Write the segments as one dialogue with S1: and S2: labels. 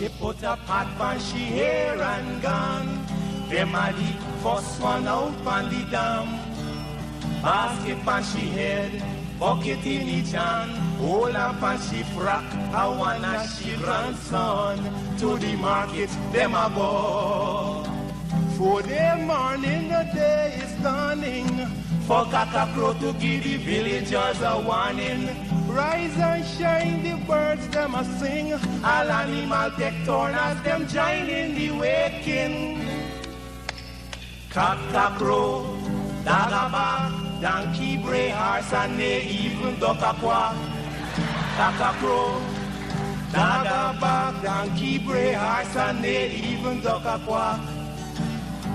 S1: she put a pot on she hair and gone. Them a the first one out on the dam. Basket on she head, bucket in each hand. Hold up on she frack, I wanna she grandson. To the market, them a go. For the morning, the day is dawning. For cockcrow to give the villagers a warning. Rise and shine, the birds them a sing. All animal take turn as them join in the waking. Cockcrow, dagaba, donkey, bray, horse, and they even duck a quack. Cockcrow, dagaba, donkey, bray, horse, and they even duck a quack.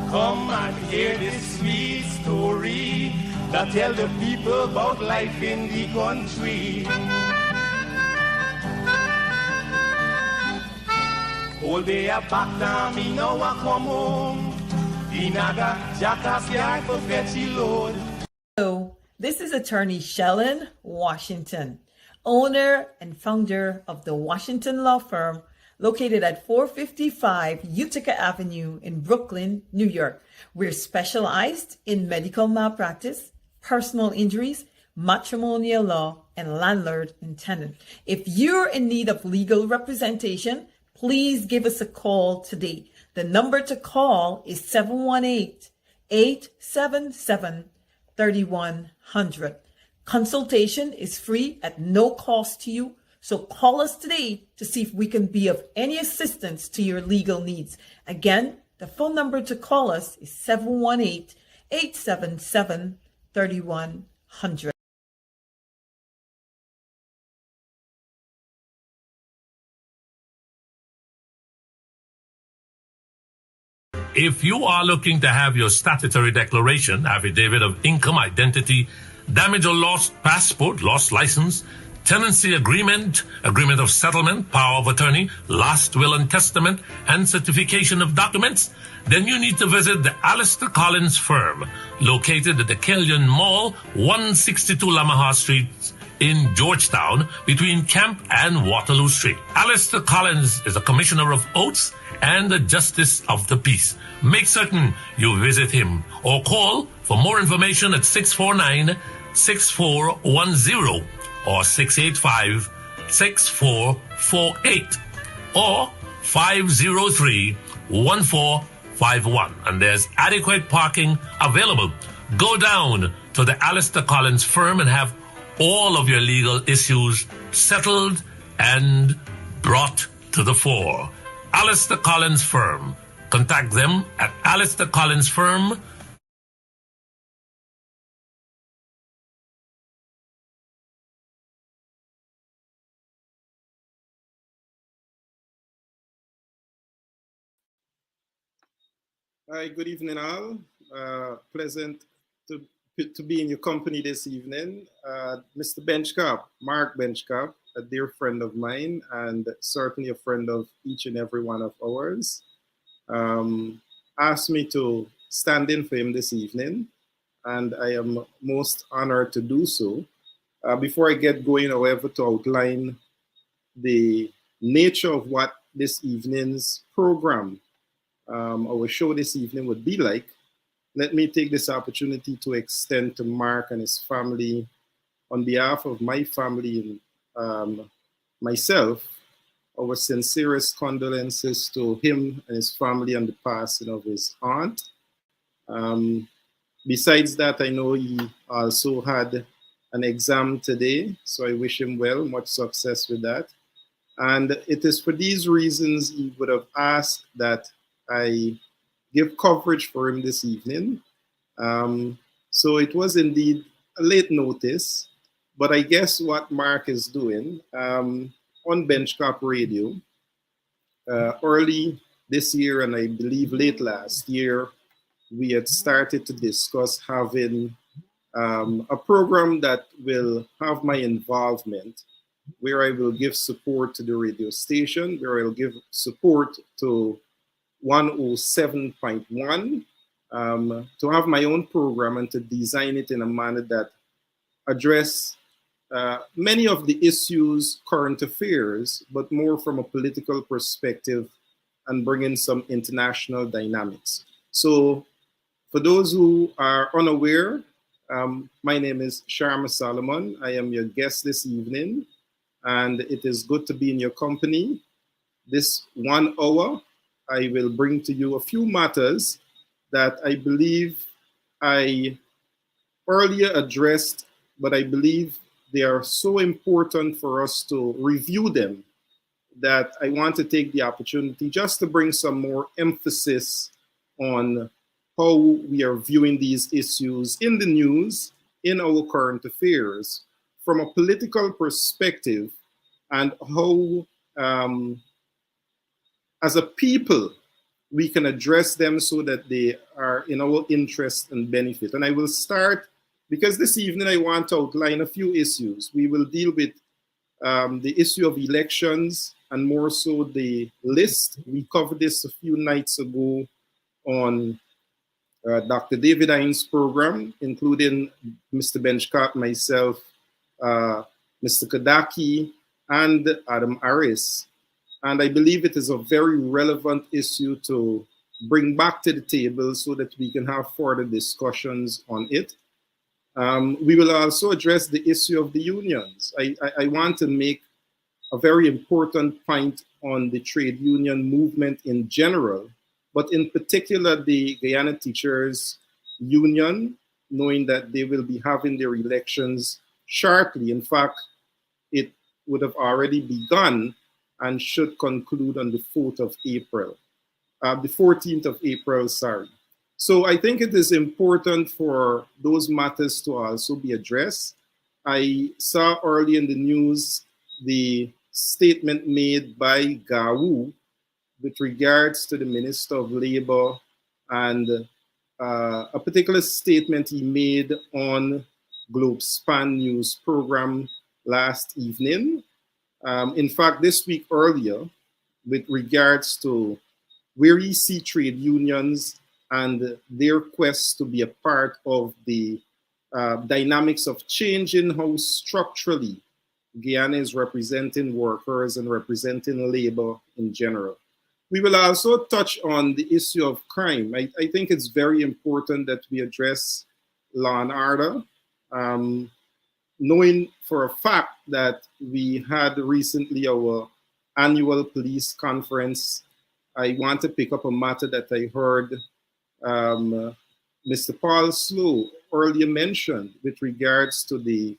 S1: Come and hear this sweet story that tell the people about life in the country. All day a back down, me now I come home. The naga jackass yard for fetchy load.
S2: Hello, this is attorney Shellen Washington, owner and founder of the Washington Law Firm, located at 455 Utica Avenue in Brooklyn, New York. We're specialized in medical malpractice, personal injuries, matrimonial law, and landlord and tenant. If you're in need of legal representation, please give us a call today. The number to call is 718-877-3100. Consultation is free at no cost to you. So call us today to see if we can be of any assistance to your legal needs. Again, the phone number to call us is 718-877-3100.
S3: If you are looking to have your statutory declaration, affidavit of income, identity, damage or lost passport, lost license, tenancy agreement, agreement of settlement, power of attorney, last will and testament, and certification of documents, then you need to visit the Alistair Collins firm, located at the Kellyan Mall, 162 Lamaha Street in Georgetown, between Camp and Waterloo Street. Alistair Collins is a commissioner of oaths and a justice of the peace. Make certain you visit him or call for more information at 649-6410 or 685-6448 or 503-1451. And there's adequate parking available. Go down to the Alistair Collins firm and have all of your legal issues settled and brought to the fore. Alistair Collins firm. Contact them at Alistair Collins firm.
S4: Hi, good evening all. Pleasant to be in your company this evening. Mr. Benchcop, Mark Benchcop, a dear friend of mine and certainly a friend of each and every one of ours, asked me to stand in for him this evening, and I am most honored to do so. Before I get going, however, to outline the nature of what this evening's program, our show this evening would be like, let me take this opportunity to extend to Mark and his family, on behalf of my family and myself, our sincerest condolences to him and his family on the passing of his aunt. Besides that, I know he also had an exam today, so I wish him well, much success with that. And it is for these reasons he would have asked that I give coverage for him this evening. So it was indeed a late notice, but I guess what Mark is doing on Benchcop Radio early this year, and I believe late last year, we had started to discuss having a program that will have my involvement, where I will give support to the radio station, where I'll give support to 107.1, to have my own program and to design it in a manner that address many of the issues, current affairs, but more from a political perspective and bring in some international dynamics. So for those who are unaware, my name is Sharma Solomon. I am your guest this evening, and it is good to be in your company. This 1 hour, I will bring to you a few matters that I believe I earlier addressed, but I believe they are so important for us to review them that I want to take the opportunity just to bring some more emphasis on how we are viewing these issues in the news, in our current affairs, from a political perspective, and how, as a people, we can address them so that they are in our interest and benefit. And I will start, because this evening I want to outline a few issues. We will deal with the issue of elections and more so the list. We covered this a few nights ago on Dr. David Hines' program, including Mr. Benchcott, myself, Mr. Kadaki, and Adam Harris. And I believe it is a very relevant issue to bring back to the table so that we can have further discussions on it. We will also address the issue of the unions. I want to make a very important point on the trade union movement in general, but in particular the Guyana Teachers Union, knowing that they will be having their elections shortly. In fact, it would have already begun and should conclude on the 4th of April, the 14th of April, sorry. So I think it is important for those matters to also be addressed. I saw early in the news the statement made by Gawu with regards to the Minister of Labor and a particular statement he made on Globespan News program last evening. In fact, this week earlier, with regards to where you see trade unions and their quest to be a part of the dynamics of changing how structurally Guyana is representing workers and representing labor in general. We will also touch on the issue of crime. I think it's very important that we address law and order. Knowing for a fact that we had recently our annual police conference, I want to pick up a matter that I heard Mr. Paul Slow earlier mentioned with regards to the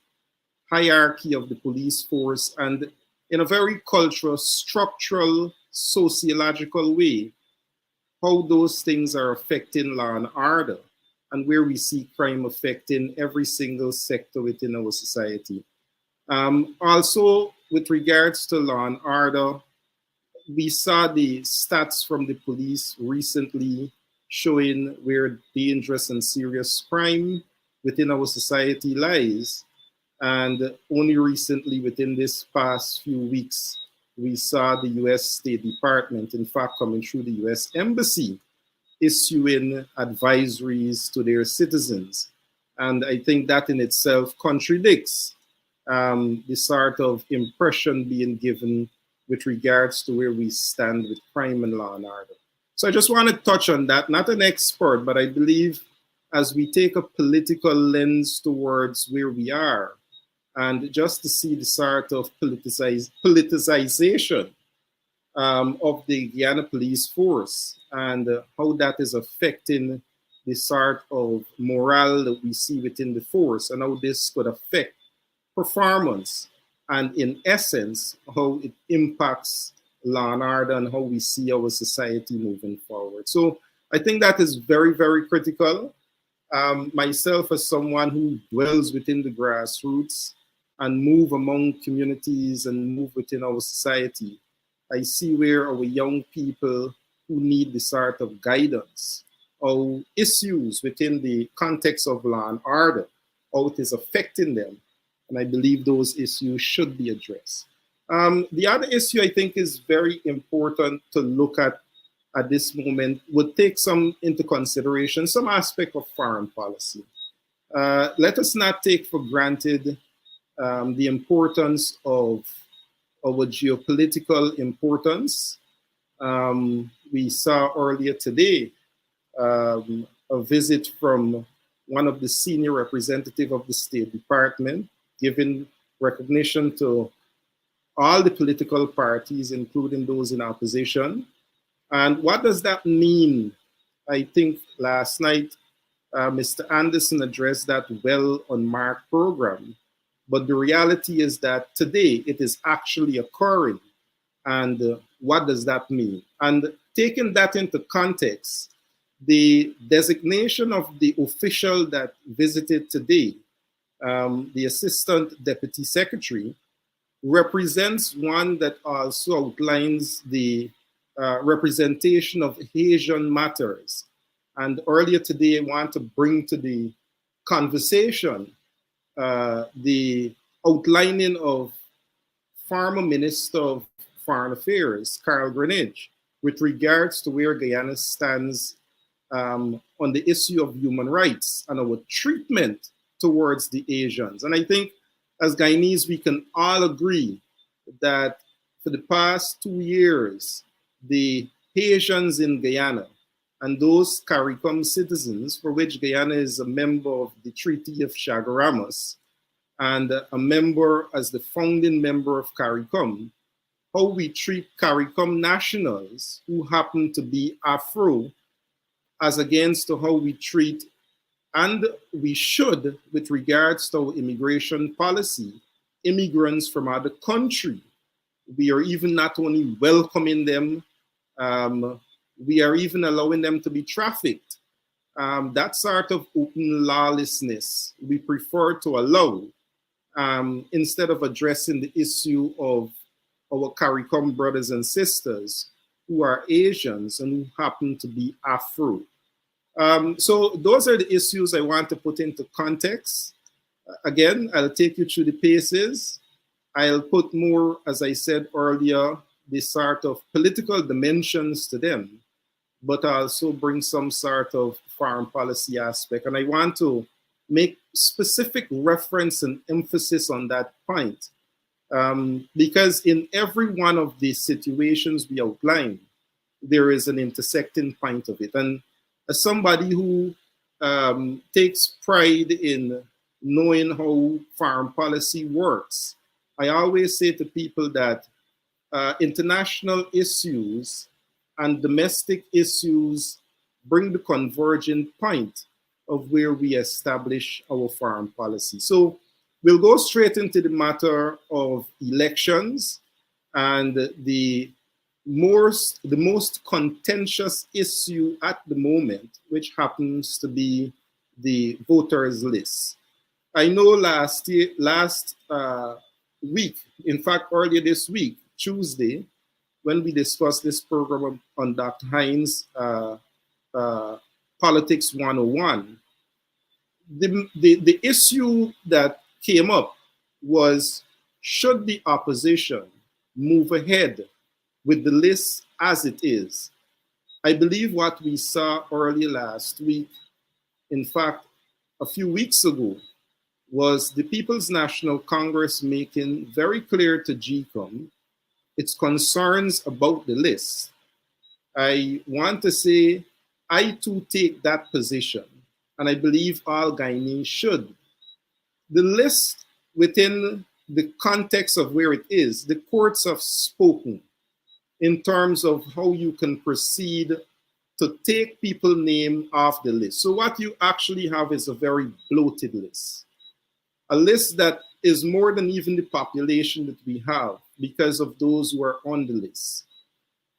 S4: hierarchy of the police force and in a very cultural, structural, sociological way, how those things are affecting law and order and where we see crime affecting every single sector within our society. Also, with regards to law and order, we saw the stats from the police recently showing where dangerous and serious crime within our society lies. And only recently, within this past few weeks, we saw the US State Department, in fact, coming through the US Embassy, issuing advisories to their citizens. And I think that in itself contradicts the sort of impression being given with regards to where we stand with crime and law and order. So I just want to touch on that, not an expert, but I believe as we take a political lens towards where we are, and just to see the sort of politicization of the Guyana police force and how that is affecting the sort of morale that we see within the force and how this could affect performance and in essence, how it impacts law and order and how we see our society moving forward. So I think that is very, very critical. Myself as someone who dwells within the grassroots and move among communities and move within our society, I see where our young people who need the sort of guidance or issues within the context of law and order, how it is affecting them. And I believe those issues should be addressed. The other issue I think is very important to look at this moment would take some into consideration, some aspect of foreign policy. Let us not take for granted the importance of our geopolitical importance. We saw earlier today a visit from one of the senior representatives of the State Department, giving recognition to all the political parties, including those in opposition. And what does that mean? I think last night, Mr. Anderson addressed that well on Mark program. But the reality is that today it is actually occurring. And what does that mean? And taking that into context, the designation of the official that visited today, the Assistant Deputy Secretary, represents one that also outlines the representation of Asian matters. And earlier today, I want to bring to the conversation the outlining of former Minister of Foreign Affairs, Carl Greenidge, with regards to where Guyana stands on the issue of human rights and our treatment towards the Asians. And I think as Guyanese, we can all agree that for the past 2 years, the Asians in Guyana and those CARICOM citizens, for which Guyana is a member of the Treaty of Chaguaramas and a member as the founding member of CARICOM, how we treat CARICOM nationals who happen to be Afro as against to how we treat, and we should, with regards to our immigration policy, immigrants from other countries. We are even not only welcoming them, we are even allowing them to be trafficked. That sort of open lawlessness we prefer to allow instead of addressing the issue of our CARICOM brothers and sisters who are Asians and who happen to be Afro. So those are the issues I want to put into context. Again, I'll take you through the paces. I'll put more, as I said earlier, the sort of political dimensions to them, but also bring some sort of foreign policy aspect. And I want to make specific reference and emphasis on that point. Because in every one of these situations we outline, there is an intersecting point of it. And as somebody who takes pride in knowing how foreign policy works, I always say to people that international issues and domestic issues bring the convergent point of where we establish our foreign policy. So we'll go straight into the matter of elections and the most contentious issue at the moment, which happens to be the voters list. I know last week, in fact, earlier this week, Tuesday, when we discussed this program on Dr. Hines' Politics 101, the issue that came up was, should the opposition move ahead with the list as it is? I believe what we saw early last week, in fact, a few weeks ago, was the People's National Congress making very clear to GCOM its concerns about the list. I want to say, I too take that position, and I believe all Guyanese should. The list, within the context of where it is, the courts have spoken in terms of how you can proceed to take people's name off the list. So what you actually have is a very bloated list. A list that is more than even the population that we have because of those who are on the list.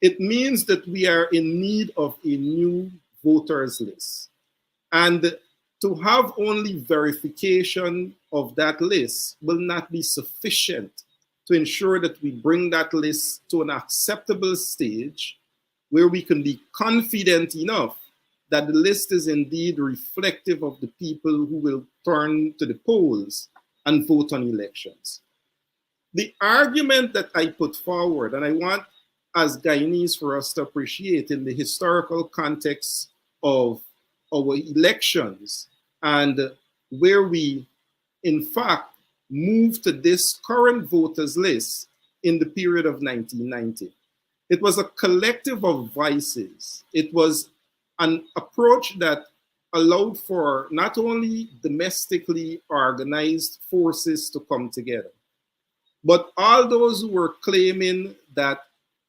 S4: It means that we are in need of a new voters list. And to have only verification of that list will not be sufficient to ensure that we bring that list to an acceptable stage where we can be confident enough that the list is indeed reflective of the people who will turn to the polls and vote on elections. The argument that I put forward, and I want as Guyanese for us to appreciate in the historical context of our elections and where we, in fact, moved to this current voters list in the period of 1990. It was a collective of voices. It was an approach that allowed for not only domestically organized forces to come together, but all those who were claiming that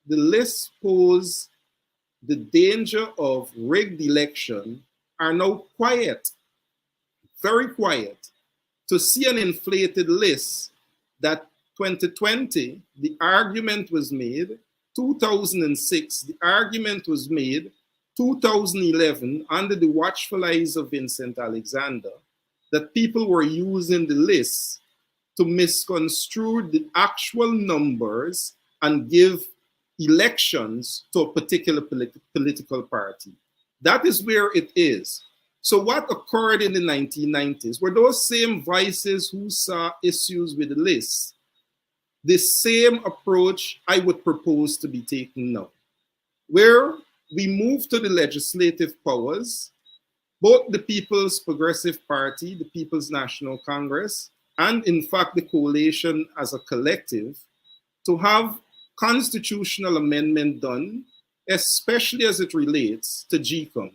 S4: the list posed the danger of rigged election are now quiet, very quiet, to see an inflated list that 2020, the argument was made, 2006, the argument was made, 2011, under the watchful eyes of Vincent Alexander, that people were using the list to misconstrue the actual numbers and give elections to a particular political party. That is where it is. So what occurred in the 1990s were those same voices who saw issues with the list. The same approach I would propose to be taken now, where we move to the legislative powers, both the People's Progressive Party, the People's National Congress, and in fact the coalition as a collective, to have constitutional amendment done, especially as it relates to GCOM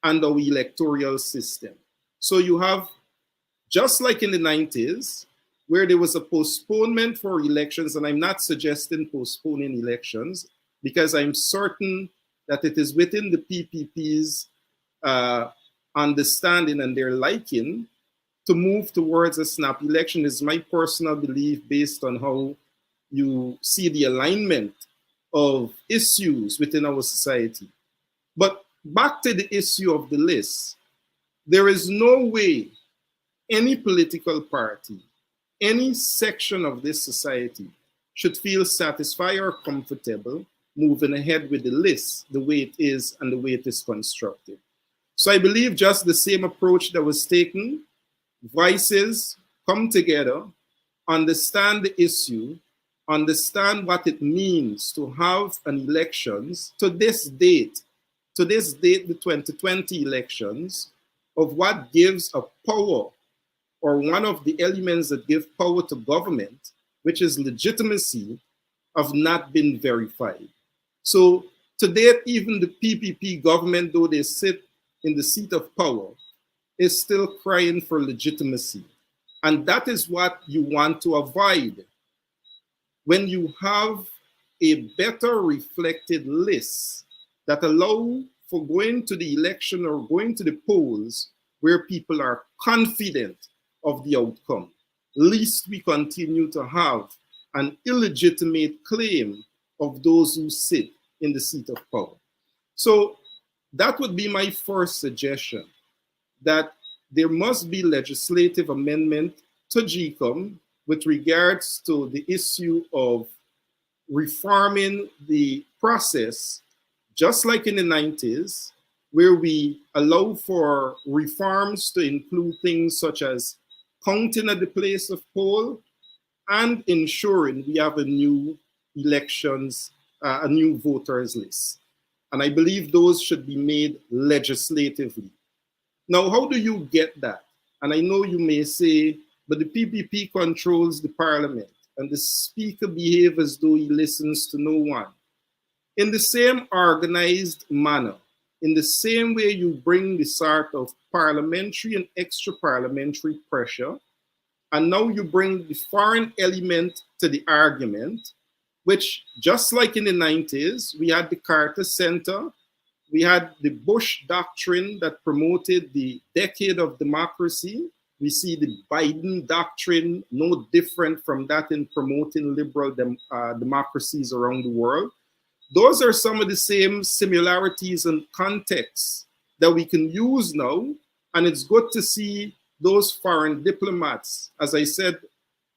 S4: and our electoral system. So you have, just like in the 90s, where there was a postponement for elections, and I'm not suggesting postponing elections, because I'm certain that it is within the PPP's understanding and their liking to move towards a snap election. Is my personal belief based on how you see the alignment of issues within our society. But back to the issue of the list, there is no way any political party, any section of this society should feel satisfied or comfortable moving ahead with the list the way it is and the way it is constructed. So I believe just the same approach that was taken, voices come together, understand the issue, understand what it means to have an elections to this date, the 2020 elections, of what gives a power, or one of the elements that give power to government, which is legitimacy, have not been verified. So to date, even the PPP government, though they sit in the seat of power, is still crying for legitimacy. And that is what you want to avoid. When you have a better reflected list that allow for going to the election or going to the polls where people are confident of the outcome, lest we continue to have an illegitimate claim of those who sit in the seat of power. So that would be my first suggestion, that there must be legislative amendment to GCOM with regards to the issue of reforming the process, just like in the 90s, where we allow for reforms to include things such as counting at the place of poll and ensuring we have a new elections, a new voters list. And I believe those should be made legislatively. Now, how do you get that? And I know you may say, but the PPP controls the parliament and the speaker behaves as though he listens to no one. In the same organized manner, in the same way you bring the sort of parliamentary and extra parliamentary pressure, and now you bring the foreign element to the argument, which just like in the 90s, we had the Carter Center, we had the Bush doctrine that promoted the decade of democracy. We see the Biden doctrine, no different from that in promoting liberal democracies around the world. Those are some of the same similarities and contexts that we can use now. And it's good to see those foreign diplomats. As I said,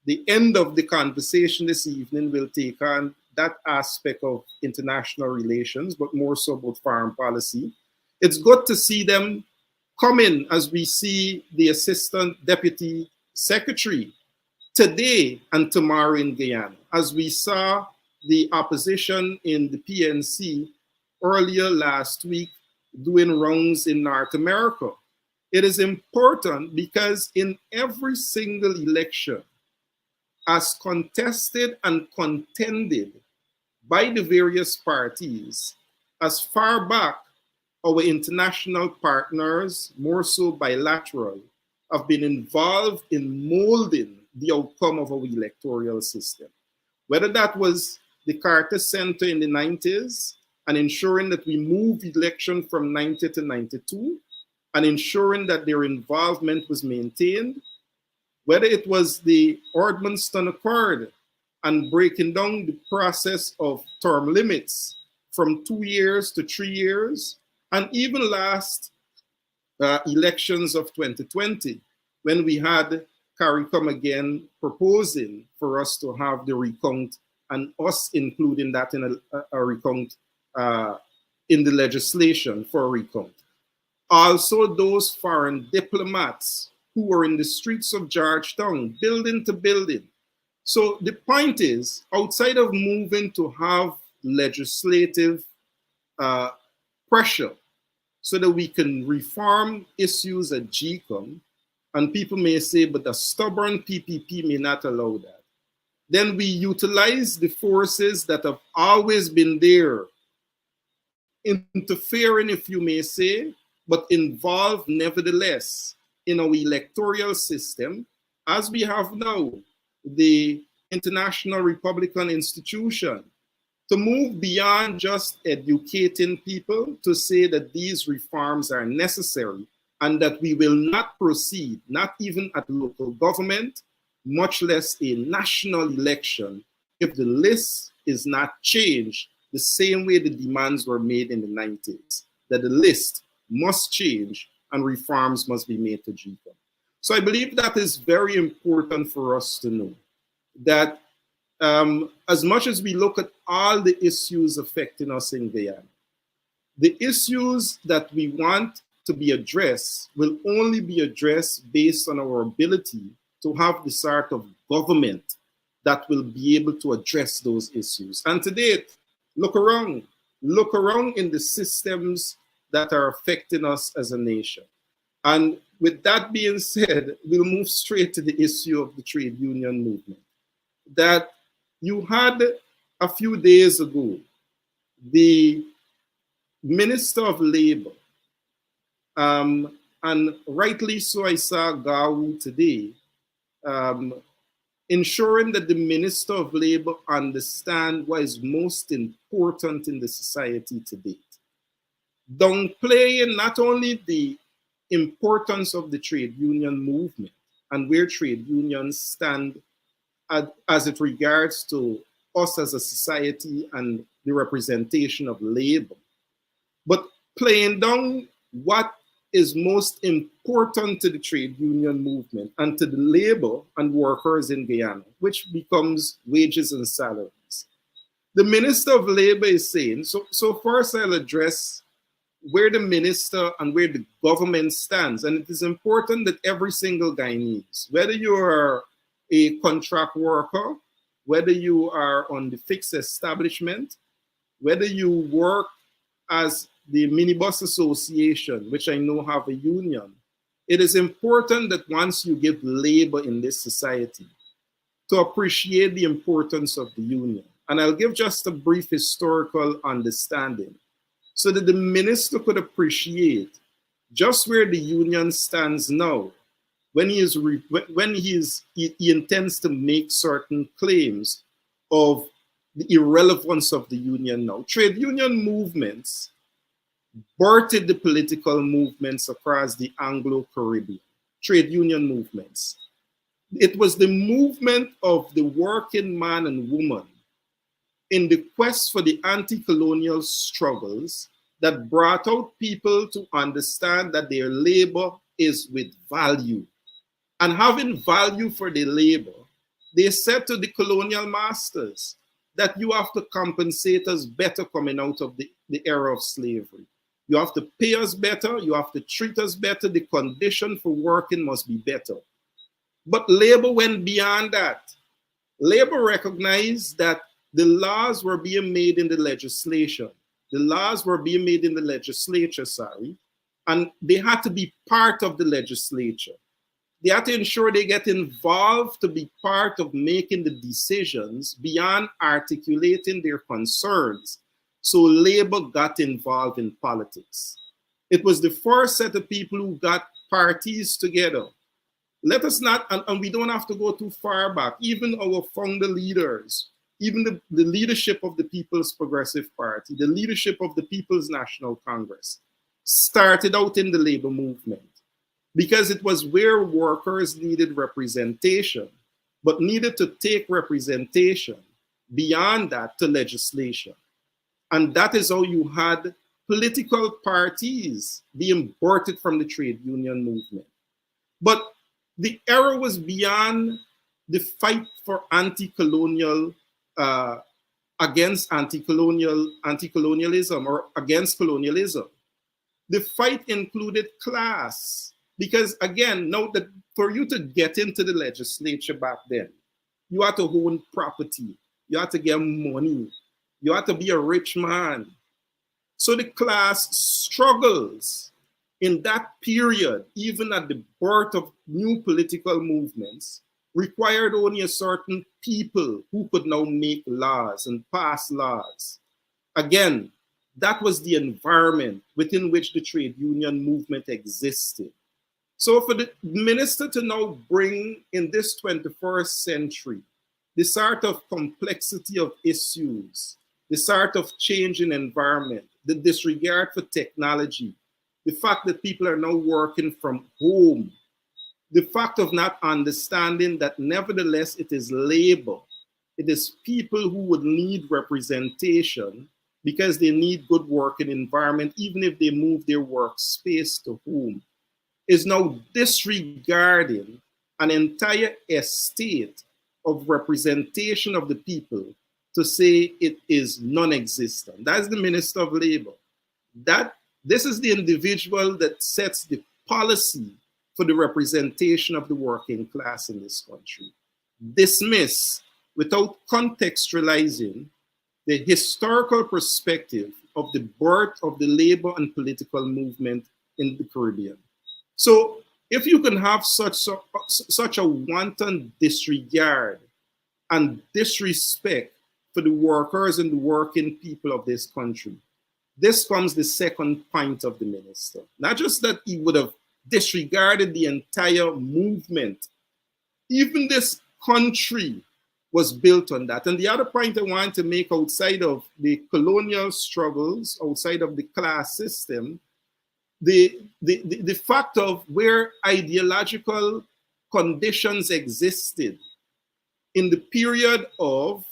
S4: the end of the conversation this evening will take on that aspect of international relations, but more so about foreign policy. It's good to see them come in, as we see the Assistant Deputy Secretary today and tomorrow in Guyana, as we saw the opposition in the PNC earlier last week doing rounds in North America. It is important because in every single election, as contested and contended by the various parties, as far back our international partners, more so bilateral, have been involved in molding the outcome of our electoral system. Whether that was the Carter Center in the 90s and ensuring that we move election from 90 to 92 and ensuring that their involvement was maintained, whether it was the Ordmanston Accord and breaking down the process of term limits from 2 years to 3 years, and even last elections of 2020, when we had CARICOM again proposing for us to have the recount and us including that in a recount in the legislation for a recount. Also, those foreign diplomats who were in the streets of Georgetown, building to building. So the point is, outside of moving to have legislative pressure so that we can reform issues at GCOM, and people may say, but a stubborn PPP may not allow that. Then we utilize the forces that have always been there, interfering, if you may say, but involved nevertheless in our electoral system, as we have now, the International Republican Institution, to move beyond just educating people to say that these reforms are necessary and that we will not proceed, not even at local government, much less a national election, if the list is not changed the same way the demands were made in the 90s, that the list must change and reforms must be made to GCOM. So I believe that is very important for us to know, that as much as we look at all the issues affecting us in Guyana, the issues that we want to be addressed will only be addressed based on our ability to have the sort of government that will be able to address those issues. And to date, look around in the systems that are affecting us as a nation. And with that being said, we'll move straight to the issue of the trade union movement. That you had a few days ago, the Minister of Labor, and rightly so, I saw Gawu today, ensuring that the Minister of Labor understand what is most important in the society to date. Downplaying not only the importance of the trade union movement and where trade unions stand as it regards to us as a society and the representation of labor, but playing down what is most important to the trade union movement and to the labor and workers in Guyana, which becomes wages and salaries. The Minister of Labor is saying, so first I'll address where the minister and where the government stands. And it is important that every single Guyanese, whether you are a contract worker, whether you are on the fixed establishment, whether you work as the Minibus Association, which I know have a union, it is important that once you give labor in this society, to appreciate the importance of the union. And I'll give just a brief historical understanding so that the minister could appreciate just where the union stands now when he intends to make certain claims of the irrelevance of the union now. Trade union movements birthed the political movements across the Anglo-Caribbean. Trade union movements. It was the movement of the working man and woman in the quest for the anti-colonial struggles that brought out people to understand that their labor is with value. And having value for their labor, they said to the colonial masters that you have to compensate us better coming out of the era of slavery. You have to pay us better, you have to treat us better, the condition for working must be better. But labor went beyond that. Labor recognized that the laws were being made in the legislation. The laws were being made in the legislature, and they had to be part of the legislature. They have to ensure they get involved to be part of making the decisions beyond articulating their concerns. So Labour got involved in politics. It was the first set of people who got parties together. Let us not, and we don't have to go too far back, even our founder leaders, even the leadership of the People's Progressive Party, the leadership of the People's National Congress, started out in the labor movement because it was where workers needed representation, but needed to take representation beyond that to legislation. And that is how you had political parties being birthed from the trade union movement. But the era was beyond the fight for anti-colonial, against anti-colonialism or against colonialism. The fight included class, because again, note that for you to get into the legislature back then, you had to own property, you had to get money, you had to be a rich man. So the class struggles in that period, even at the birth of new political movements, required only a certain people who could now make laws and pass laws. Again, that was the environment within which the trade union movement existed. So for the minister to now bring in this 21st century, the sort of complexity of issues, the sort of change in environment, the disregard for technology, the fact that people are now working from home, the fact of not understanding that nevertheless it is labor, it is people who would need representation because they need good working environment, even if they move their workspace to home, is now disregarding an entire estate of representation of the people to say it is non-existent. That's the Minister of Labor. This is the individual that sets the policy for the representation of the working class in this country. Dismiss, without contextualizing, the historical perspective of the birth of the labor and political movement in the Caribbean. So if you can have such a wanton disregard and disrespect for the workers and the working people of this country, this comes the second point of the minister. Not just that he would have disregarded the entire movement. Even this country was built on that. And the other point I want to make outside of the colonial struggles, outside of the class system, the fact of where ideological conditions existed in the period of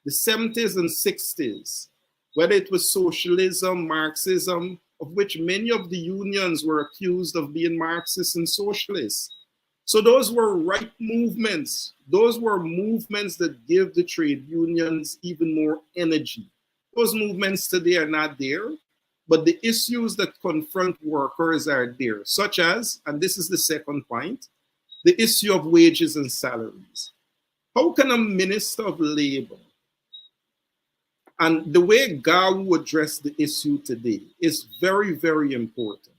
S4: the 70s and 60s, whether it was socialism, Marxism, of which many of the unions were accused of being Marxist and socialist. So those were right movements. Those were movements that give the trade unions even more energy. Those movements today are not there, but the issues that confront workers are there, such as, and this is the second point, the issue of wages and salaries. How can a minister of labor, and the way Gawu addressed the issue today is very, very important.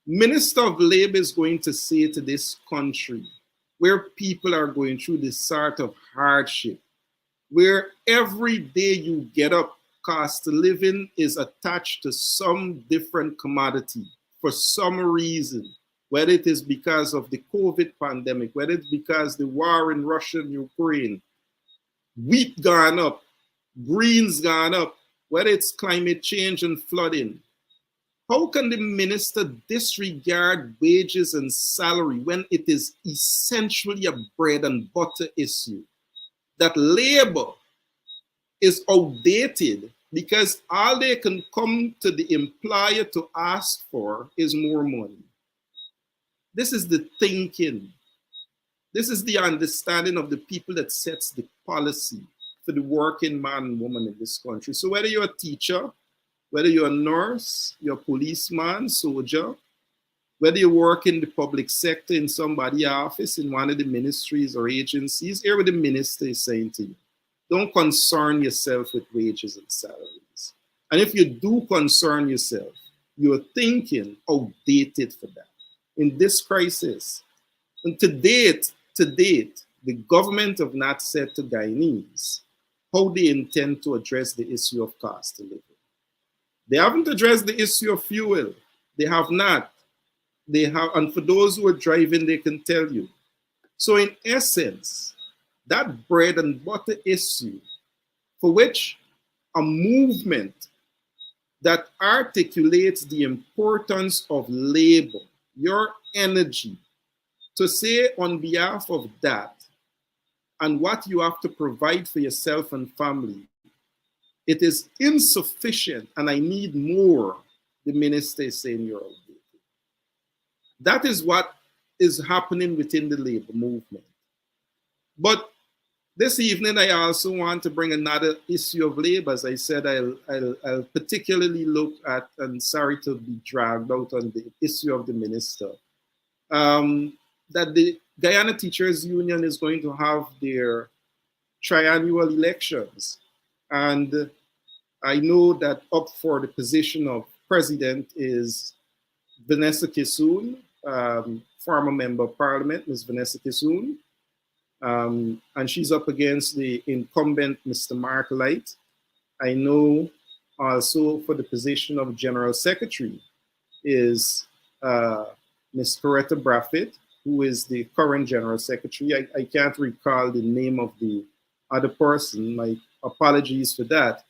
S4: Minister of Labor is going to say to this country, where people are going through this sort of hardship, where every day you get up, cost of living is attached to some different commodity for some reason, whether it is because of the COVID pandemic, whether it's because the war in Russia and Ukraine, wheat gone up, greens gone up, whether it's climate change and flooding. How can the minister disregard wages and salary when it is essentially a bread and butter issue? That labor is outdated because all they can come to the employer to ask for is more money. This is the thinking. This is the understanding of the people that sets the policy for the working man and woman in this country. So whether you're a teacher, whether you're a nurse, you're a policeman, soldier, whether you work in the public sector in somebody's office, in one of the ministries or agencies, hear what the minister is saying to you. Don't concern yourself with wages and salaries. And if you do concern yourself, you're thinking outdated for that. In this crisis, And to date, the government have not said to Guyanese how they intend to address the issue of cost of living. They haven't addressed the issue of fuel. They have not. They have, and for those who are driving, they can tell you. So in essence, that bread and butter issue, for which a movement that articulates the importance of labor, your energy, to say on behalf of that and what you have to provide for yourself and family, it is insufficient and I need more, the minister is saying you're outdated. That is what is happening within the labor movement. But this evening, I also want to bring another issue of labor. As I said, I'll particularly look at, and sorry to be dragged out on the issue of the minister, that the Guyana Teachers Union is going to have their triannual elections. And I know that up for the position of president is Vanessa Kissoon, former member of parliament, Ms. Vanessa Kissoon. And she's up against the incumbent, Mr. Mark Light. I know also for the position of General Secretary is Ms. Coretta Braffett, who is the current General Secretary. I can't recall the name of the other person. My apologies for that.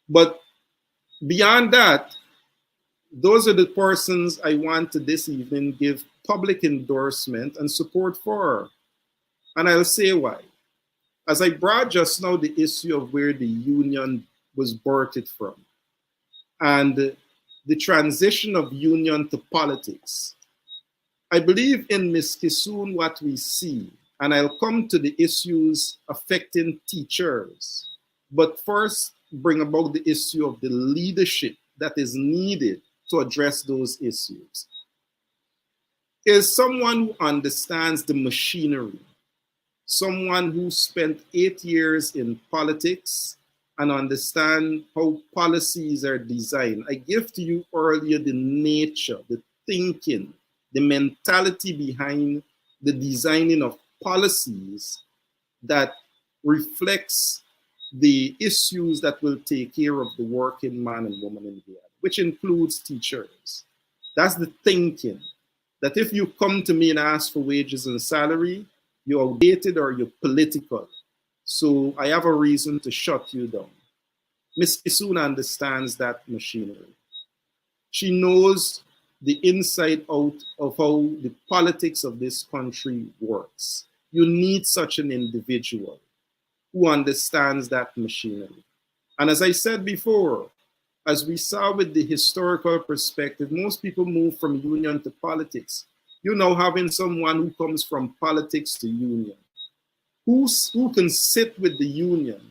S4: But beyond that, those are the persons I want to this evening give public endorsement and support for. And I'll say why. As I brought just now the issue of where the union was birthed from and the transition of union to politics, I believe in Ms. Kissoon what we see, and I'll come to the issues affecting teachers, but first bring about the issue of the leadership that is needed to address those issues, is someone who understands the machinery, someone who spent 8 years in politics and understand how policies are designed. I gave to you earlier the nature, the thinking, the mentality behind the designing of policies that reflects the issues that will take care of the working man and woman in Guyana, which includes teachers. That's the thinking, that if you come to me and ask for wages and salary, you're outdated or you're political. So I have a reason to shut you down. Ms. Kissoon understands that machinery. She knows the inside out of how the politics of this country works. You need such an individual who understands that machinery. And as I said before, as we saw with the historical perspective, most people move from union to politics. You know, having someone who comes from politics to union, who can sit with the union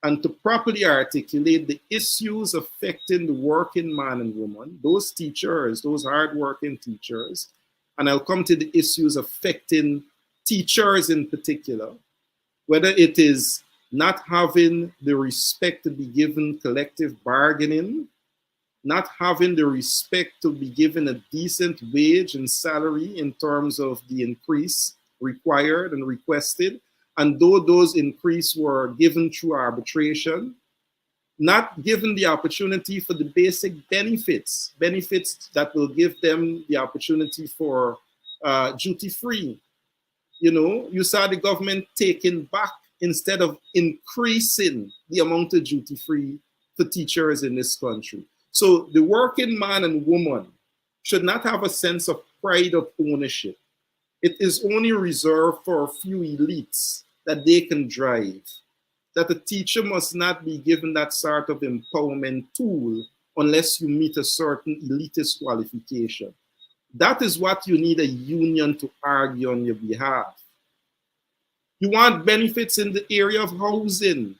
S4: and to properly articulate the issues affecting the working man and woman, those teachers, those hardworking teachers, and I'll come to the issues affecting teachers in particular, whether it is not having the respect to be given collective bargaining, not having the respect to be given a decent wage and salary in terms of the increase required and requested. And though those increases were given through arbitration, not given the opportunity for the basic benefits that will give them the opportunity for duty-free. You know, you saw the government taking back instead of increasing the amount of duty-free for teachers in this country. So the working man and woman should not have a sense of pride of ownership. It is only reserved for a few elites that they can drive. That a teacher must not be given that sort of empowerment tool unless you meet a certain elitist qualification. That is what you need a union to argue on your behalf. You want benefits in the area of housing.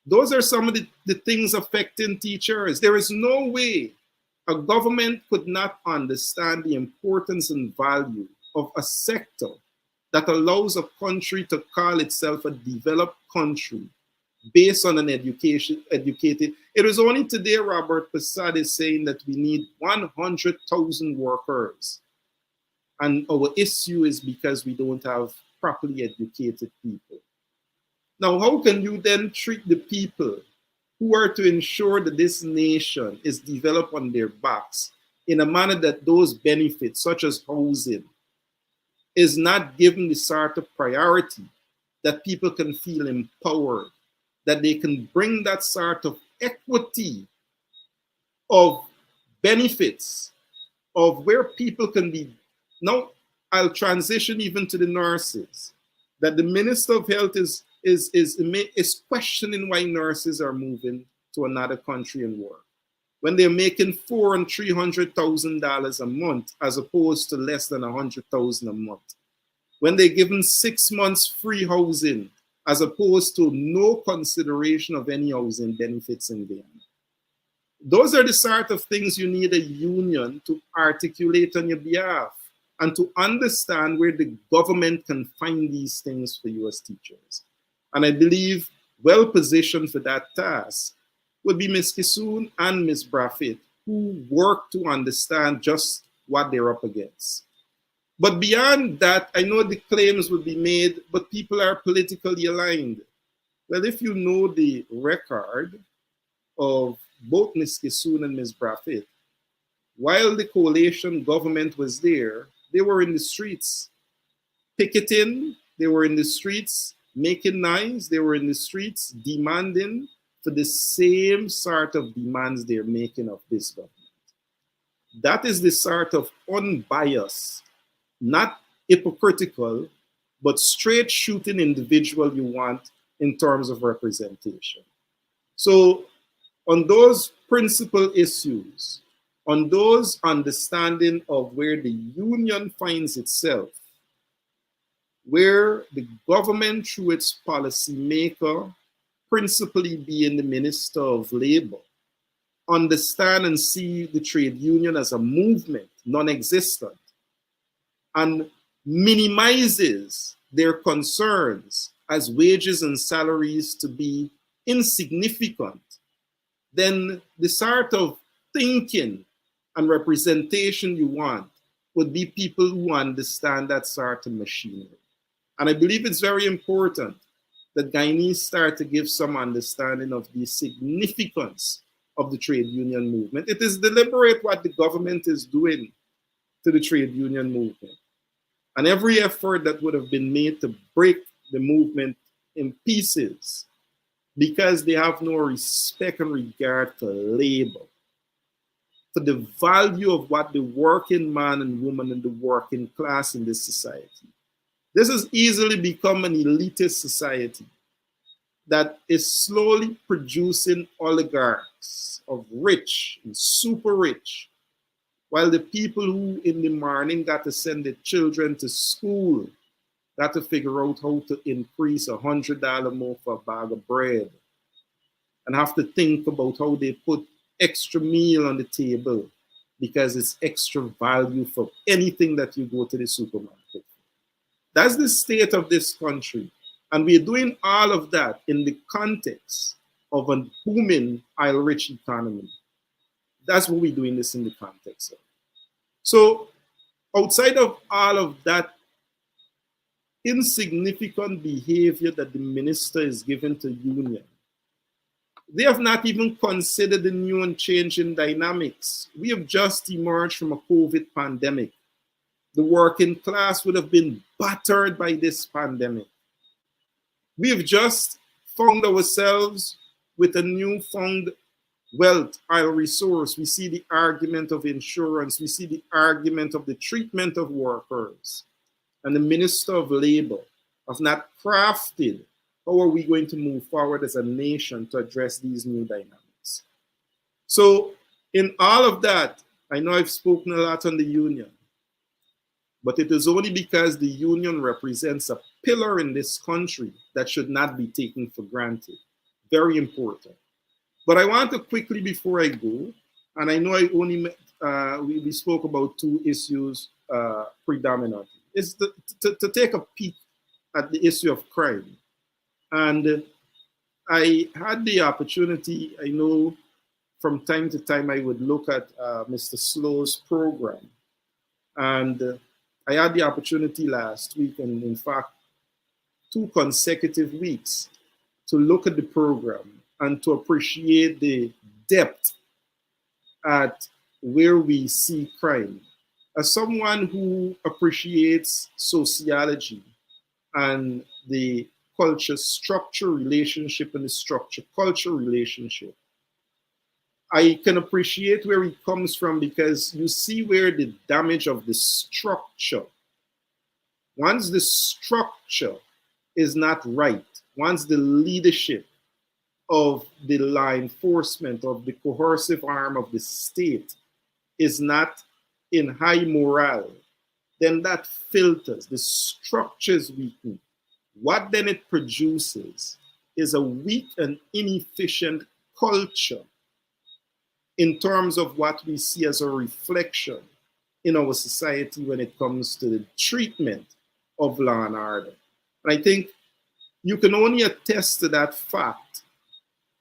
S4: Those are some of the things affecting teachers. There is no way a government could not understand the importance and value of a sector that allows a country to call itself a developed country based on an educated. It was only today Robert Passad is saying that we need 100,000 workers. And our issue is because we don't have properly educated people. Now, how can you then treat the people who are to ensure that this nation is developed on their backs in a manner that those benefits, such as housing, is not given the sort of priority that people can feel empowered, that they can bring that sort of equity of benefits, of where people can be. Now, I'll transition even to the nurses, that the Minister of Health is questioning why nurses are moving to another country and work when they're making $400,000 and $300,000 a month as opposed to less than $100,000 a month. When they're given 6 months free housing as opposed to no consideration of any housing benefits in Guyana. Those are the sort of things you need a union to articulate on your behalf and to understand where the government can find these things for you as teachers. And I believe well positioned for that task would be Ms. Kisoon and Ms. Braffett, who work to understand just what they're up against. But beyond that, I know the claims would be made, but people are politically aligned. Well, if you know the record of both Ms. Kisoon and Ms. Braffett, while the coalition government was there, they were in the streets picketing, they were in the streets making noise, they were in the streets demanding for the same sort of demands they're making of this government. That is the sort of unbiased, not hypocritical, but straight shooting individual you want in terms of representation. So on those principal issues, on those understanding of where the union finds itself, where the government through its policymaker, principally being the Minister of Labor, understand and see the trade union as a movement, non-existent, and minimizes their concerns as wages and salaries to be insignificant, then the sort of thinking and representation you want would be people who understand that sort of machinery. And I believe it's very important that Guyanese start to give some understanding of the significance of the trade union movement. It is deliberate what the government is doing to the trade union movement. And every effort that would have been made to break the movement in pieces because they have no respect and regard for labor, for the value of what the working man and woman and the working class in this society. This has easily become an elitist society that is slowly producing oligarchs of rich and super rich, while the people who in the morning got to send their children to school got to figure out how to increase $100 more for a bag of bread and have to think about how they put extra meal on the table because it's extra value for anything that you go to the supermarket. That's the state of this country. And we're doing all of that in the context of a booming oil-rich economy. That's what we're doing this in the context of. So outside of all of that insignificant behavior that the minister is given to union, they have not even considered the new and changing dynamics. We have just emerged from a COVID pandemic. The working class would have been battered by this pandemic. We have just found ourselves with a newfound wealth, oil resource. We see the argument of insurance. We see the argument of the treatment of workers. And the Minister of Labor have not crafted how are we going to move forward as a nation to address these new dynamics. So in all of that, I know I've spoken a lot on the union, but it is only because the union represents a pillar in this country that should not be taken for granted. Very important. But I want to quickly, before I go, and I know I only we spoke about two issues predominantly, is to take a peek at the issue of crime. And I had the opportunity, I know from time to time I would look at Mr. Slow's program. And I had the opportunity last week, and in fact, 2 consecutive weeks, to look at the program and to appreciate the depth at where we see crime. As someone who appreciates sociology and the culture structure relationship and the structure culture relationship, I can appreciate where it comes from, because you see where the damage of the structure, once the structure is not right, once the leadership of the law enforcement, of the coercive arm of the state is not in high morale, then that filters, the structures weaken. What then it produces is a weak and inefficient culture in terms of what we see as a reflection in our society when it comes to the treatment of law and order. And I think you can only attest to that fact,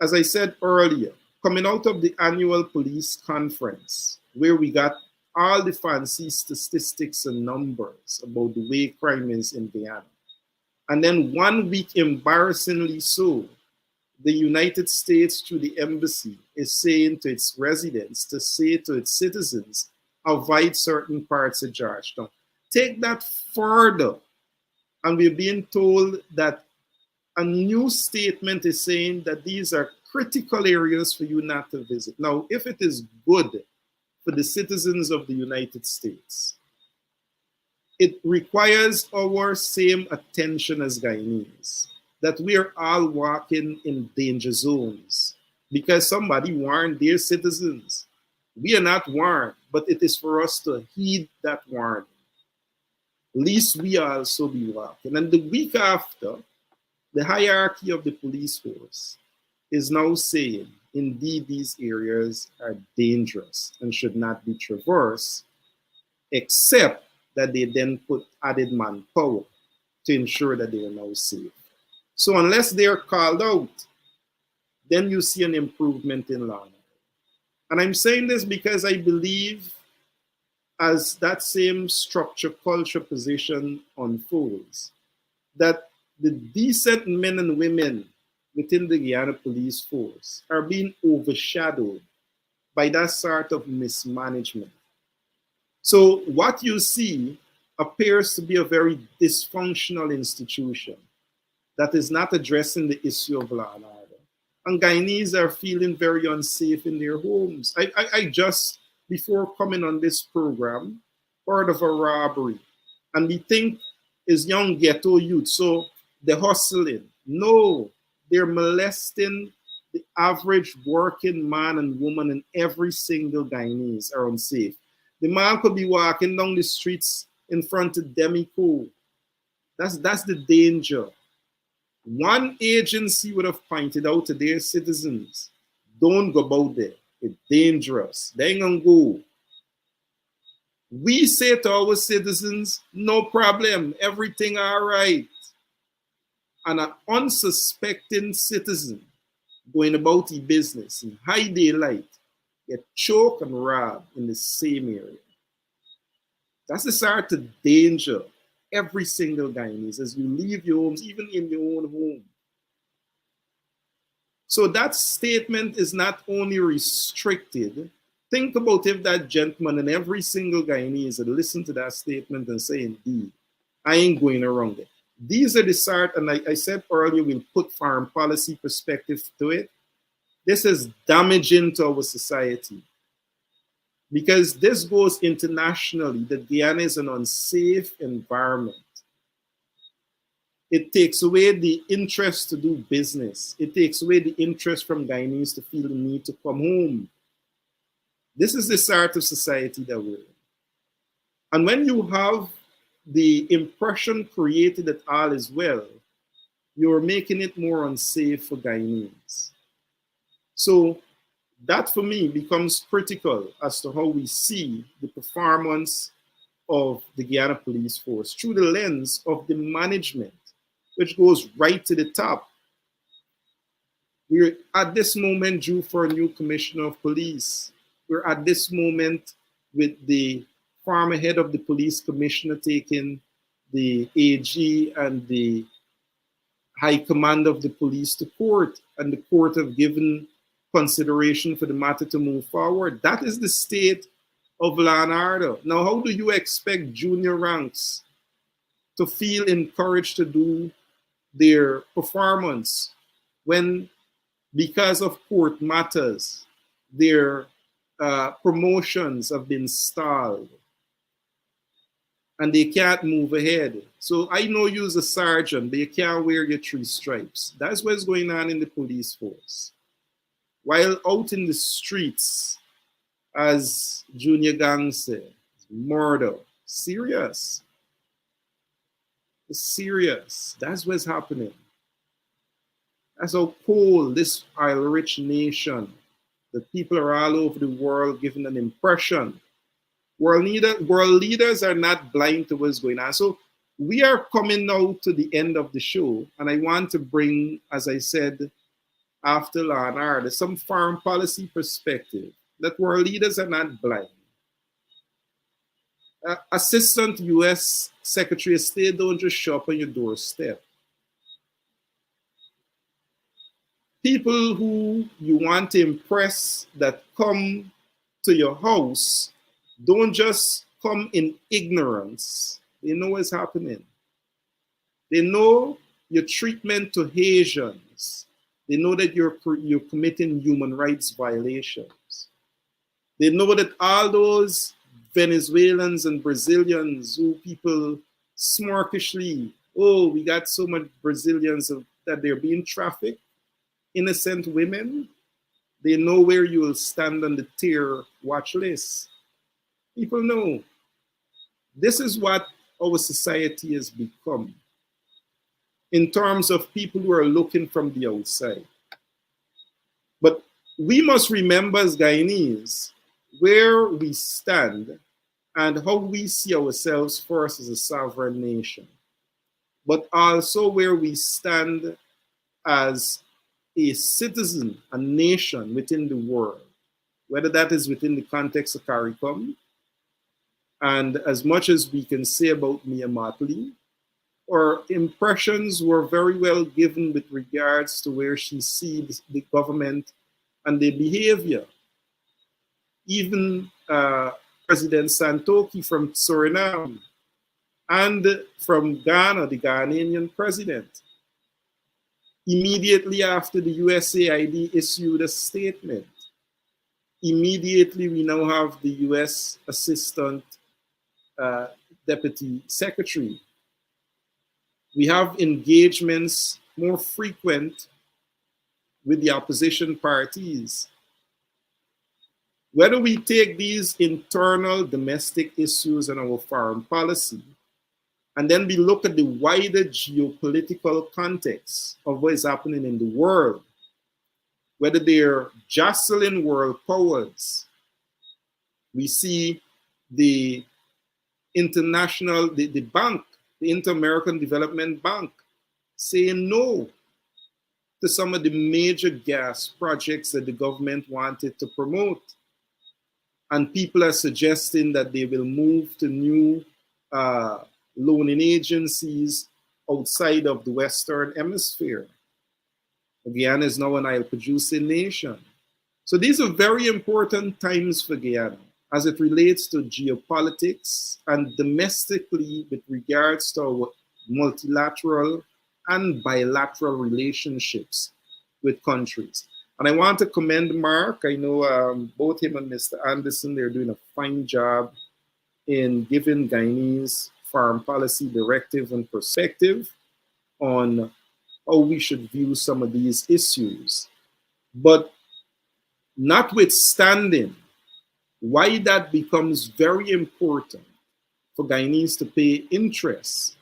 S4: as I said earlier, coming out of the annual police conference, where we got all the fancy statistics and numbers about the way crime is in Guyana. And then 1 week, embarrassingly so, the United States, through the embassy, is saying to its residents, to say to its citizens, avoid certain parts of Georgetown. Take that further, and we're being told that a new statement is saying that these are critical areas for you not to visit. Now, if it is good for the citizens of the United States, it requires our same attention as Guyanese, that we are all walking in danger zones because somebody warned their citizens. We are not warned, but it is for us to heed that warning. Least we also be walking. And the week after, the hierarchy of the police force is now saying, indeed, these areas are dangerous and should not be traversed, except that they then put added manpower to ensure that they are now safe. So unless they are called out, then you see an improvement in law. And I'm saying this because I believe as that same structure, culture position unfolds, that the decent men and women within the Guyana police force are being overshadowed by that sort of mismanagement. So what you see appears to be a very dysfunctional institution that is not addressing the issue of law and order. And Guyanese are feeling very unsafe in their homes. I just, before coming on this program, heard of a robbery. And we think it's young ghetto youth, so they're hustling. No, they're molesting the average working man and woman, and every single Guyanese are unsafe. The man could be walking down the streets in front of Demico. That's the danger. One agency would have pointed out to their citizens, don't go about there. It's dangerous. They ain't gonna go. We say to our citizens, no problem, everything all right. And an unsuspecting citizen going about his business in high daylight get choked and robbed in the same area. That's the sort of danger every single Guyanese as you leave your homes, even in your own home. So that statement is not only restricted. Think about if that gentleman and every single Guyanese had listened to that statement and say, indeed, I ain't going around it. These are the sort, and I said earlier, we'll put foreign policy perspective to it. This is damaging to our society because this goes internationally, that Guyana is an unsafe environment. It takes away the interest to do business. It takes away the interest from Guyanese to feel the need to come home. This is the sort of society that we're in. And when you have the impression created that all is well, you're making it more unsafe for Guyanese. So that for me becomes critical as to how we see the performance of the Guyana police force through the lens of the management, which goes right to the top. We're at this moment due for a new commissioner of police. We're at this moment with the former head of the police commissioner taking the AG and the high command of the police to court, and the court have given consideration for the matter to move forward. That is the state of law and order. Now, how do you expect junior ranks to feel encouraged to do their performance when, because of court matters, their promotions have been stalled and they can't move ahead? So I know you as a sergeant, but you can't wear your 3 stripes. That's what's going on in the police force. While out in the streets, as Junior Gang said, murder, serious. It's serious. That's what's happening. That's how cold this oil-rich nation, the people are all over the world giving an impression. World leaders are not blind to what's going on. So we are coming now to the end of the show, and I want to bring, as I said, after law and order, some foreign policy perspective that world leaders are not blind. Assistant U.S. Secretary of State don't just show up on your doorstep. People who you want to impress that come to your house don't just come in ignorance. They know what's happening. They know your treatment to Haitians. They know that you're committing human rights violations. They know that all those Venezuelans and Brazilians who people smirkishly, oh, we got so much Brazilians that they're being trafficked, innocent women, they know where you will stand on the terror watch list. People know. This is what our society has become in terms of people who are looking from the outside. But we must remember as Guyanese where we stand and how we see ourselves first as a sovereign nation, but also where we stand as a citizen, a nation within the world, whether that is within the context of CARICOM, and as much as we can say about Mia Mottley, or impressions were very well given with regards to where she sees the government and their behavior. Even President Santoki from Suriname and from Ghana, the Ghanaian president, immediately after the USAID issued a statement, immediately we now have the US Assistant Deputy Secretary. We have engagements more frequent with the opposition parties. Whether we take these internal domestic issues in our foreign policy, and then we look at the wider geopolitical context of what is happening in the world, whether they're jostling world powers, we see the international, the bank, the Inter-American Development Bank, saying no to some of the major gas projects that the government wanted to promote. And people are suggesting that they will move to new loaning agencies outside of the Western Hemisphere. Guyana is now an oil-producing nation. So these are very important times for Guyana as it relates to geopolitics and domestically with regards to our multilateral and bilateral relationships with countries. And I want to commend Mark. I know both him and Mr. Anderson, they're doing a fine job in giving Guyanese foreign policy directive and perspective on how we should view some of these issues. But notwithstanding why that becomes very important for Guyanese to pay interest,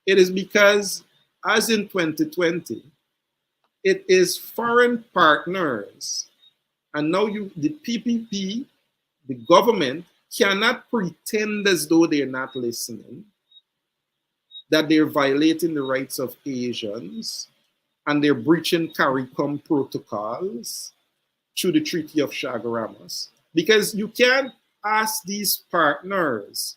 S4: it is because, as in 2020, it is foreign partners, and now the PPP, the government, cannot pretend as though they're not listening, that they're violating the rights of Asians, and they're breaching CARICOM protocols through the Treaty of Chaguaramas. Because you can't ask these partners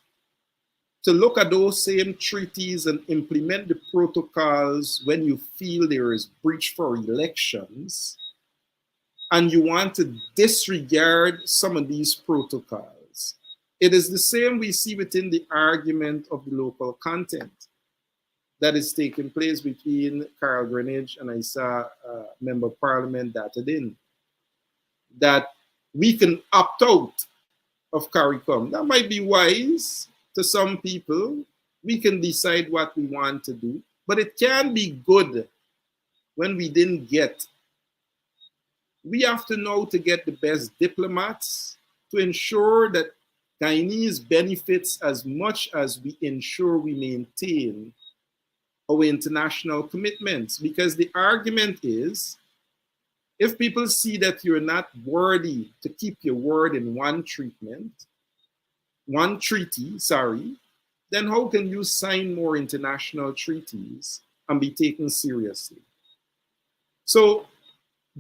S4: to look at those same treaties and implement the protocols when you feel there is breach for elections, and you want to disregard some of these protocols. It is the same we see within the argument of the local content that is taking place between Carl Greenidge and I saw Member of Parliament Datadin, that we can opt out of CARICOM. That might be wise to some people. We can decide what we want to do, but it can be good when we didn't get. We have to know to get the best diplomats to ensure that Guyanese benefits as much as we ensure we maintain our international commitments. Because the argument is, if people see that you're not worthy to keep your word in one treaty, then how can you sign more international treaties and be taken seriously? So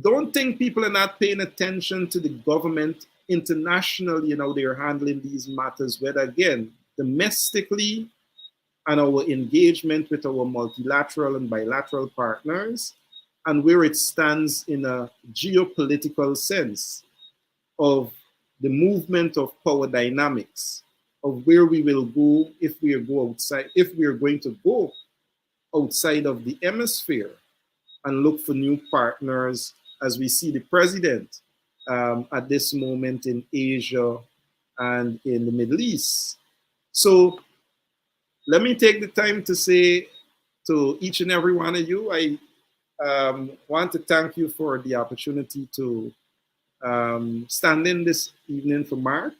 S4: don't think people are not paying attention to the government internationally and how they're handling these matters, whether again, domestically and our engagement with our multilateral and bilateral partners, and where it stands in a geopolitical sense of the movement of power dynamics, of where we will go if we are going to go outside of the hemisphere and look for new partners, as we see the president at this moment in Asia and in the Middle East. So let me take the time to say to each and every one of you, I want to thank you for the opportunity to stand in this evening for Mark.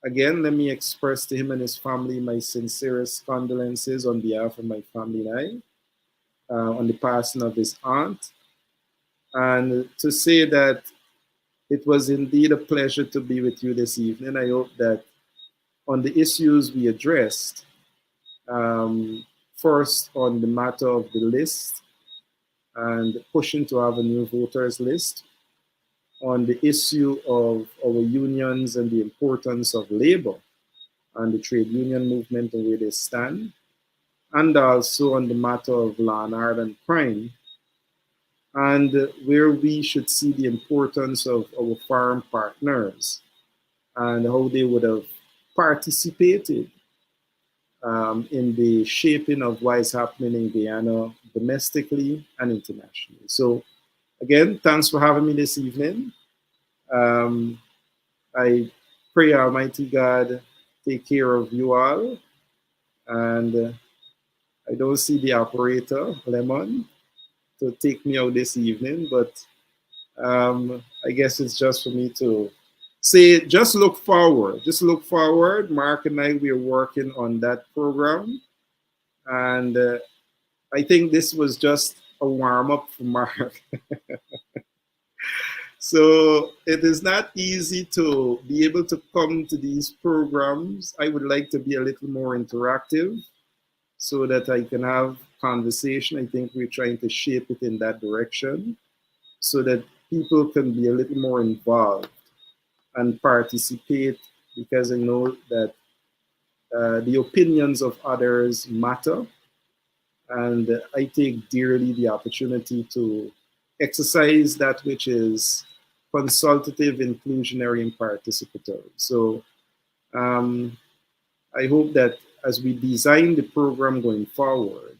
S4: Again, let me express to him and his family my sincerest condolences on behalf of my family and I on the passing of his aunt. And to say that it was indeed a pleasure to be with you this evening. I hope that on the issues we addressed, first on the matter of the list and pushing to have a new voters list, on the issue of our unions and the importance of labor and the trade union movement and where they stand, and also on the matter of law and order and crime, and where we should see the importance of our foreign partners and how they would have participated in the shaping of what is happening in Guyana domestically and internationally. So again, thanks for having me this evening. I pray Almighty God take care of you all. And I don't see the operator, Lemon, to take me out this evening, but I guess it's just for me to say, just look forward. Just look forward. Mark and I, we are working on that program. And I think this was just a warm-up for Mark. So it is not easy to be able to come to these programs. I would like to be a little more interactive so that I can have conversation. I think we're trying to shape it in that direction so that people can be a little more involved and participate, because I know that the opinions of others matter. And I take dearly the opportunity to exercise that which is consultative, inclusionary, and participatory. So I hope that as we design the program going forward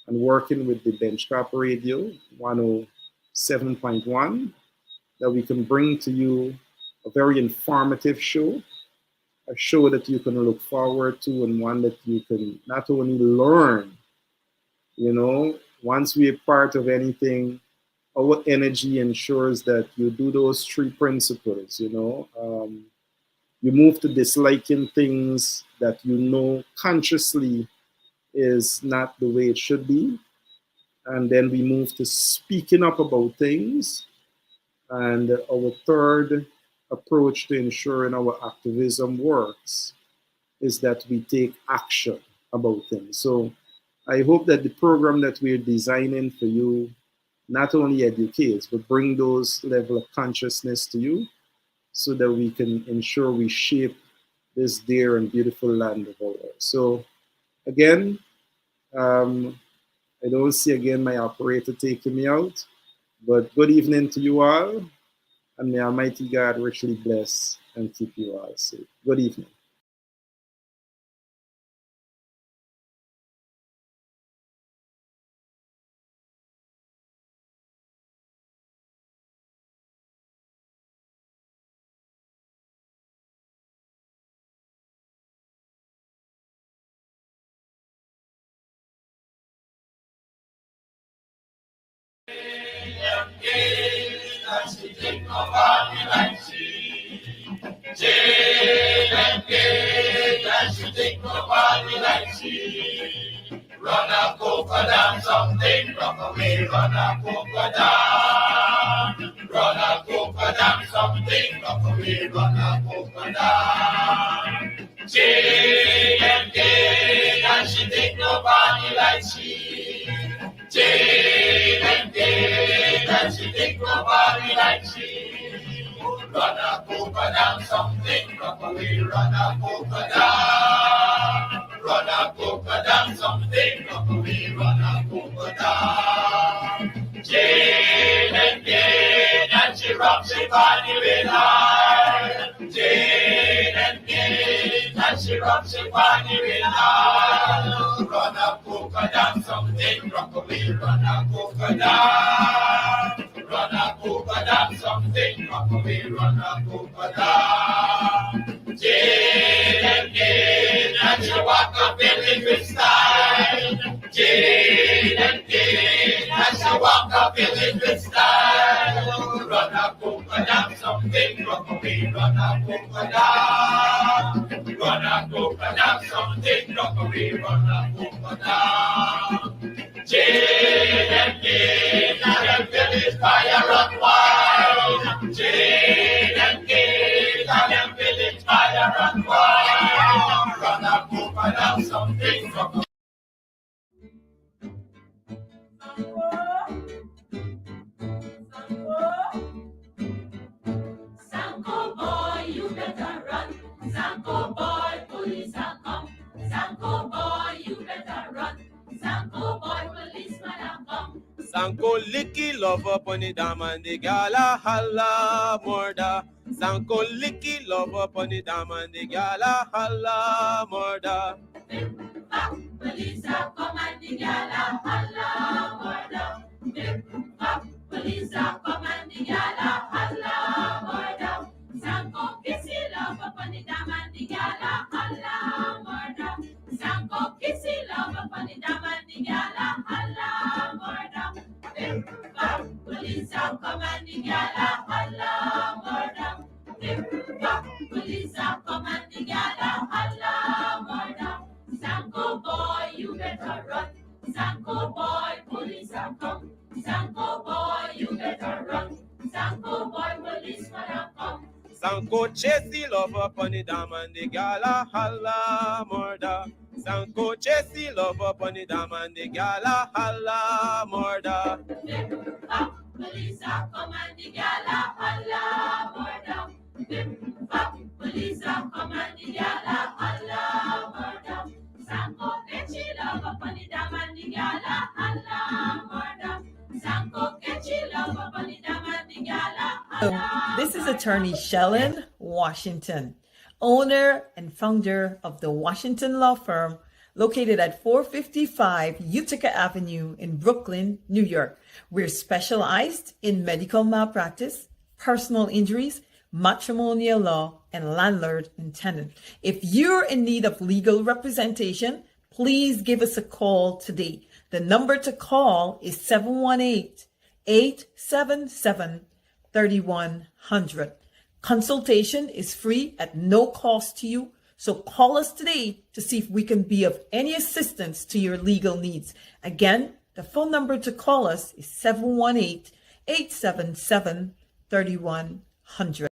S4: and working with the Benchcap Radio 107.1, that we can bring to you a very informative show, a show that you can look forward to, and one that you can not only learn, you know, once we are part of anything, our energy ensures that you do those three principles, you know. You move to disliking things that you know consciously is not the way it should be. And then we move to speaking up about things. And our third approach to ensuring our activism works is that we take action about things. So I hope that the program that we're designing for you not only educates, but bring those level of consciousness to you, so that we can ensure we shape this dear and beautiful land of ours. So again, I don't see again my operator taking me out, but good evening to you all, and may Almighty God richly bless and keep you all safe. Good evening.
S1: Run a polka dance, something rock away, run a polka dance. Run a polka dance, something rock away, run a polka dance. Jane and Kate, and she take nobody like she. Jane and Kate, and she take nobody like she. Run a polka dance, something rock away, run a polka dance. Run a polka dance, something rock away, run a polka dance. Jane and Jane, and she rocks her body with high. Jane and Jane, and she rocks her body with high. Run a polka dance, something rock away, run a polka dance. Run a polka dance, something rock away, run a polka dance. Jane and Jane, and she walk up in little style. Jane and Jane, and she walk up in little style. Run a polka dance, something rock away, run a polka dance. Run a polka dance, something rock away, run a polka dance. Jane and Jane, and the village fire run wild. Jane and Jane, and the village fire run wild. Run a polka dance, something rock away.
S5: Sanko boy, you better run. Sanko boy, police are come. Sanko boy, you better run. Sanko boy, policeman are come.
S6: Sanko licky love up on the dam and the gala holla murder. Sanko licky love up on the dam and the gala holla murder.
S5: Police are come and the gala holla murder. Police are come and the gala holla murder. Sanko kissy love up on the dam and the gala holla murder. Sanko kissy love up on the dam and the gala holla murder. Police are come and the gala holla murder. Police are come and the gala holla murder. Sanko boy, you better run. Sanko boy, police are come. Sanko boy, you better run. Sanko boy, policeman are come.
S6: Sanko chase the love up on the dam and the gala holla murder. Sanko chase the love up on the dam and the gala holla murder.
S5: Police are come and the gala holla murder. Police are come and the gala holla murder. Sanko get she love up on the dam and the gala holla murder. Sanko get she love up on the dam and the gala holla.
S2: This is attorney Shellen Washington, owner and founder of the Washington Law Firm, located at 455 Utica Avenue in Brooklyn, New York. We're specialized in medical malpractice, personal injuries, matrimonial law, and landlord and tenant. If you're in need of legal representation, please give us a call today. The number to call is 718-877-3100. Consultation is free at no cost to you. So call us today to see if we can be of any assistance to your legal needs. Again, the phone number to call us is 718-877-3100.